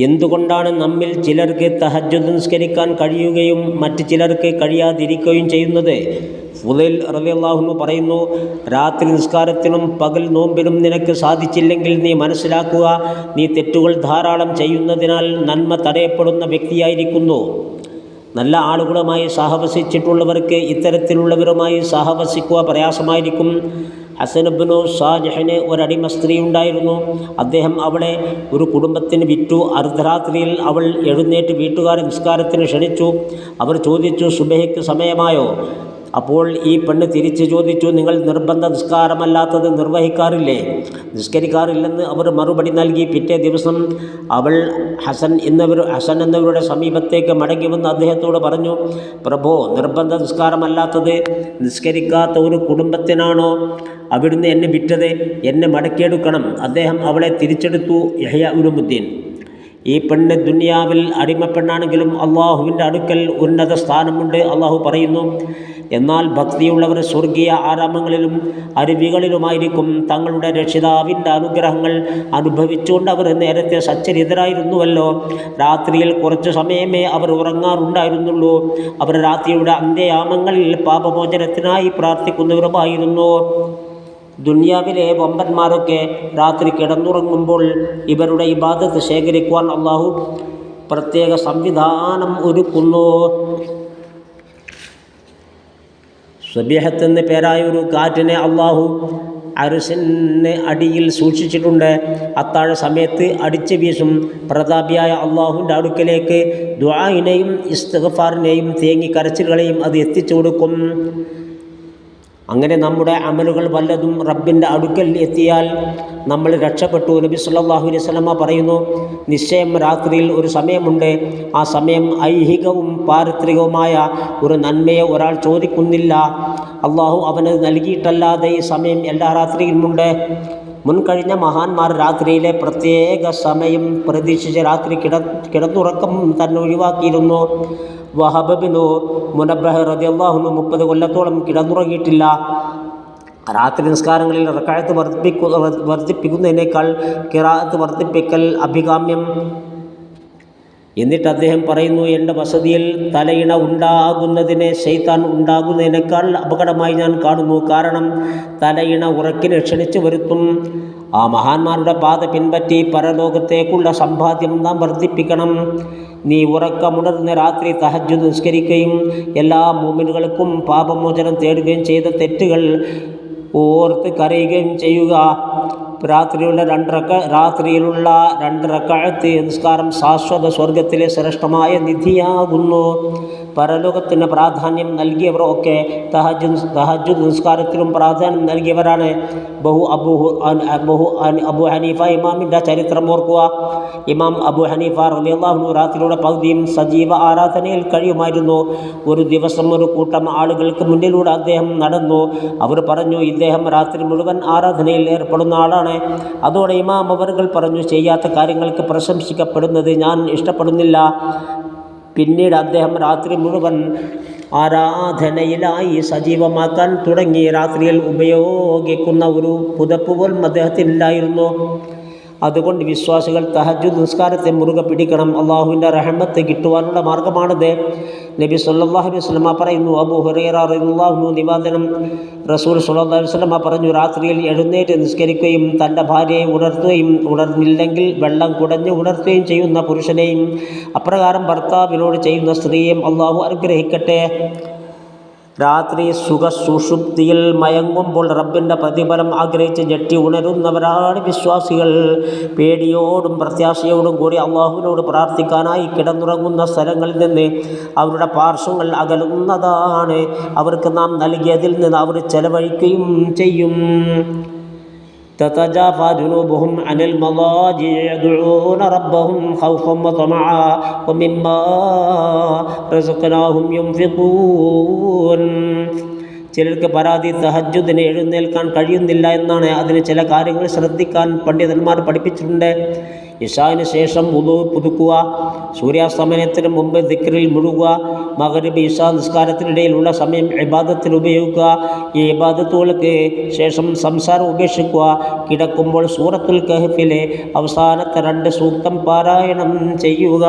എന്തുകൊണ്ടാണ് നമ്മിൽ ചിലർക്ക് തഹജ്ജുദ് നിസ്കരിക്കാൻ കഴിയുകയും മറ്റ് ചിലർക്ക് കഴിയാതിരിക്കുകയും ചെയ്യുന്നത്? ഫുദൈൽ റളിയല്ലാഹു അൻഹു പറയുന്നു, രാത്രി നിസ്കാരത്തിനും പകൽ നോമ്പിനും നിനക്ക് സാധിച്ചില്ലെങ്കിൽ നീ മനസ്സിലാക്കുക, നീ തെറ്റുകൾ ധാരാളം ചെയ്യുന്നതിനാൽ നന്മ തടയപ്പെടുന്ന വ്യക്തിയായിരിക്കുന്നു. നല്ല ആളുകളുമായി സഹവസിച്ചിട്ടുള്ളവർക്ക് ഇത്തരത്തിലുള്ളവരുമായി സഹവസിക്കുക പ്രയാസമായിരിക്കും. ഹസൻ ഇബ്നു സാജിഹിന് ഒരടിമ സ്ത്രീ ഉണ്ടായിരുന്നു. അദ്ദേഹം അവളെ ഒരു കുടുംബത്തിന് വിറ്റു. അർദ്ധരാത്രിയിൽ അവൾ എഴുന്നേറ്റ് വീട്ടുകാരെ നിസ്കാരത്തിന് ക്ഷണിച്ചു. അവർ ചോദിച്ചു, സുബഹിക്ക് സമയമായോ? അപ്പോൾ ഈ പെണ്ണ് തിരിച്ച് ചോദിച്ചു, നിങ്ങൾ നിർബന്ധ നിസ്കാരമല്ലാത്തത് നിർവഹിക്കാറില്ലേ? നിസ്കരിക്കാറില്ലെന്ന് അവർ മറുപടി നൽകി. പിറ്റേ ദിവസം അവൾ ഹസൻ എന്നവരുടെ സമീപത്തേക്ക് മടങ്ങി വന്ന് അദ്ദേഹത്തോട് പറഞ്ഞു, പ്രഭോ, നിർബന്ധ നിസ്കാരമല്ലാത്തത് നിസ്കരിക്കാത്ത ഒരു കുടുംബത്തിനാണോ അവിടുന്ന് എന്നെ വിറ്റത്? എന്നെ മടക്കിയെടുക്കണം. അദ്ദേഹം അവളെ തിരിച്ചെടുത്തു. യഹ്യ ഉലുമുദ്ദീൻ. ഈ പെണ്ണ് ദുനിയാവിൽ അടിമപ്പെണ്ണാണെങ്കിലും അള്ളാഹുവിൻ്റെ അടുക്കൽ ഉന്നത സ്ഥാനമുണ്ട്. അള്ളാഹു പറയുന്നു, എന്നാൽ ഭക്തിയുള്ളവർ സ്വർഗീയ ആരാമങ്ങളിലും അരുവികളിലുമായിരിക്കും. തങ്ങളുടെ രക്ഷിതാവിൻ്റെ അനുഗ്രഹങ്ങൾ അനുഭവിച്ചുകൊണ്ട് അവർ നേരത്തെ സച്ചരിതരായിരുന്നുവല്ലോ. രാത്രിയിൽ കുറച്ചു സമയമേ അവർ ഉറങ്ങാറുണ്ടായിരുന്നുള്ളൂ. അവർ രാത്രിയുടെ അന്ത്യയാമങ്ങളിൽ പാപമോചനത്തിനായി പ്രാർത്ഥിക്കുന്നവരുമായിരുന്നു. ദുനിയാവിലെ വമ്പന്മാരൊക്കെ രാത്രി കിടന്നുറങ്ങുമ്പോൾ ഇവരുടെ ഇബാദത്ത് ശേഖരിക്കുവാൻ അള്ളാഹു പ്രത്യേക സംവിധാനം ഒരുക്കുന്നു. സ്വബീഹത്ത് എന്ന് പേരായ ഒരു കാറ്റിനെ അള്ളാഹു അർശിന് അടിയിൽ സൂക്ഷിച്ചിട്ടുണ്ട്. അത്താഴ സമയത്ത് അടിച്ചു വീശും. പ്രതാപിയായ അള്ളാഹുവിൻ്റെ അടുക്കലേക്ക് ദുആഇനെയും ഇസ്തിഗ്ഫാറിനെയും തേങ്ങി കരച്ചിലുകളെയും അത് എത്തിച്ചു കൊടുക്കും. അങ്ങനെ നമ്മുടെ അമലുകൾ വല്ലതും റബ്ബിൻ്റെ അടുക്കൽ എത്തിയാൽ നമ്മൾ രക്ഷപ്പെട്ടു. നബി സല്ലല്ലാഹു അലൈഹി വസല്ലമ പറയുന്നു, നിശ്ചയം രാത്രിയിൽ ഒരു സമയമുണ്ട്. ആ സമയം ഐഹികവും പാരിത്രികവുമായ ഒരു നന്മയെ ഒരാൾ ചോദിക്കുന്നില്ല. അള്ളാഹു അവന് നൽകിയിട്ടല്ലാതെ ഈ സമയം എല്ലാ രാത്രിയിലുമുണ്ട്. മുൻകഴിഞ്ഞ മഹാന്മാർ രാത്രിയിലെ പ്രത്യേക സമയം പ്രതീക്ഷിച്ച് രാത്രി കിടന്നുറക്കം തന്നെ ഒഴിവാക്കിയിരുന്നു. വഹബ് ബിനു മുനബ്ബഹ് റളിയല്ലാഹു അൻഹു 30 കൊല്ലത്തോളം കിടന്നുറങ്ങിയിട്ടില്ല. രാത്രി നിസ്കാരങ്ങളിൽ റക്അത്ത് വർദ്ധിപ്പിക്കുന്നതിനേക്കാൾ ഖിറാഅത്ത് വർദ്ധിപ്പിക്കൽ അഭികാമ്യം. എന്നിട്ട് അദ്ദേഹം പറയുന്നു, എൻ്റെ വസതിയിൽ തലയിണ ഉണ്ടാകുന്നതിനെ ശൈത്താൻ ഉണ്ടാകുന്നതിനേക്കാൾ അപകടമായി ഞാൻ കാണുന്നു. കാരണം തലയിണ ഉറക്കിനെ ക്ഷണിച്ചു വരുത്തും. ആ മഹാന്മാരുടെ പാത പിൻപറ്റി പരലോകത്തേക്കുള്ള സമ്പാദ്യം നാം വർദ്ധിപ്പിക്കണം. നീ ഉറക്കമുണർന്ന് രാത്രി തഹജ്ജുദ് നിസ്കരിക്കുകയും എല്ലാ മുഅ്മിനുകൾക്കും പാപമോചനം തേടുകയും ചെയ്ത തെറ്റുകൾ ഓർത്ത് കരയുകയും ചെയ്യുക. രാത്രിയിലുള്ള രണ്ട് റക്അത്ത് നിസ്കാരം ശാശ്വത സ്വർഗത്തിലെ ശ്രേഷ്ഠമായ നിധിയാകുന്നു. പരലോകത്തിന് പ്രാധാന്യം നൽകിയവർ ഒക്കെ തഹജ്ജുദ് നിസ്കാരത്തിലും പ്രാധാന്യം നൽകിയവരാണ്. അബു ഹനീഫ ഇമാമിൻ്റെ ചരിത്രം ഓർക്കുക. ഇമാം അബു ഹനീഫ റളിയല്ലാഹു അൻഹു രാത്രിയുടെ പകുതിയും സജീവ ആരാധനയിൽ കഴിയുമായിരുന്നു. ഒരു ദിവസം ഒരു കൂട്ടം ആളുകൾക്ക് മുന്നിലൂടെ അദ്ദേഹം നടന്നു. അവർ പറഞ്ഞു, ഇദ്ദേഹം രാത്രി മുഴുവൻ ആരാധനയിൽ ഏർപ്പെടുന്ന ആളാണ്. അതോടെ ഇമാം അവർകൾ പറഞ്ഞു, ചെയ്യാത്ത കാര്യങ്ങൾക്ക് പ്രശംസിക്കപ്പെടുന്നത് ഞാൻ ഇഷ്ടപ്പെടുന്നില്ല. പിന്നീട് അദ്ദേഹം രാത്രി മുഴുവൻ ആരാധനയിലായി സജീവമാക്കാൻ തുടങ്ങി. രാത്രിയിൽ ഉപയോഗിക്കുന്ന ഒരു പുതപ്പ് പോലും അദ്ദേഹത്തിനില്ലായിരുന്നു. അതുകൊണ്ട് വിശ്വാസികൾ തഹജ്ജുദ് നിസ്കാരത്തെ മുറുകെ പിടിക്കണം. അള്ളാഹുവിൻ്റെ റഹ്മത്ത് കിട്ടുവാനുള്ള മാർഗമാണിത്. നബി സല്ലല്ലാഹു അലൈഹി വസല്ലമ പറയുന്നു, അബൂ ഹുറൈറ റളിയല്ലാഹു അൻഹു നിവേദനം, റസൂൽ സല്ലല്ലാഹു അലൈഹി വസല്ലമ പറഞ്ഞു, രാത്രിയിൽ എഴുന്നേറ്റ് നിസ്കരിക്കുകയും തൻ്റെ ഭാര്യയെ ഉണർത്തുകയും ഉണർന്നില്ലെങ്കിൽ വെള്ളം കുടഞ്ഞ് ഉണർത്തുകയും ചെയ്യുന്ന പുരുഷനെയും അപ്രകാരം ഭർത്താവിനോട് ചെയ്യുന്ന സ്ത്രീയെയും അള്ളാഹു അനുഗ്രഹിക്കട്ടെ. രാത്രി സുഖസുഷുപ്തിയിൽ മയങ്ങുമ്പോൾ റബ്ബിൻ്റെ പ്രതിഫലം ആഗ്രഹിച്ച് ഞെട്ടി ഉണരുന്നവരാണ് വിശ്വാസികൾ. പേടിയോടും പ്രത്യാശയോടും കൂടി അള്ളാഹുവിനോട് പ്രാർത്ഥിക്കാനായി കിടന്നുറങ്ങുന്ന സ്ഥലങ്ങളിൽ നിന്ന് അവരുടെ പാർശ്വങ്ങൾ അകലുന്നതാണ്. അവർക്ക് നാം നൽകിയതിൽ നിന്ന് അവർ ചെലവഴിക്കുകയും ചെയ്യും. تتجافى جنوبهم عن المضاجع يدعون ربهم خوفا وطمعا ومما رزقناهم ينفقون. ചിലർക്ക് പരാതി തഹജ്ജുദിന് എഴുന്നേൽക്കാൻ കഴിയുന്നില്ല എന്നാണ്. അതിന് ചില കാര്യങ്ങൾ ശ്രദ്ധിക്കാൻ പണ്ഡിതന്മാർ പഠിപ്പിച്ചിട്ടുണ്ട്. ഇശാന് ശേഷം വുളു പുതുക്കുക. സൂര്യാസ്തമനത്തിന് മുമ്പ് ദിക്റിൽ മുഴുകുക. മഗ്രിബ് ഇശാ നിസ്കാരത്തിനിടയിലുള്ള സമയം ഇബാദത്തിൽ ഉപയോഗിക്കുക. ഈ ഇബാദത്തുകൾക്ക് ശേഷം സംസാരം ഉപേക്ഷിക്കുക. കിടക്കുമ്പോൾ സൂറത്തുൽ കഹ്ഫിലെ അവസാനത്തെ 2 സൂക്തം പാരായണം ചെയ്യുക.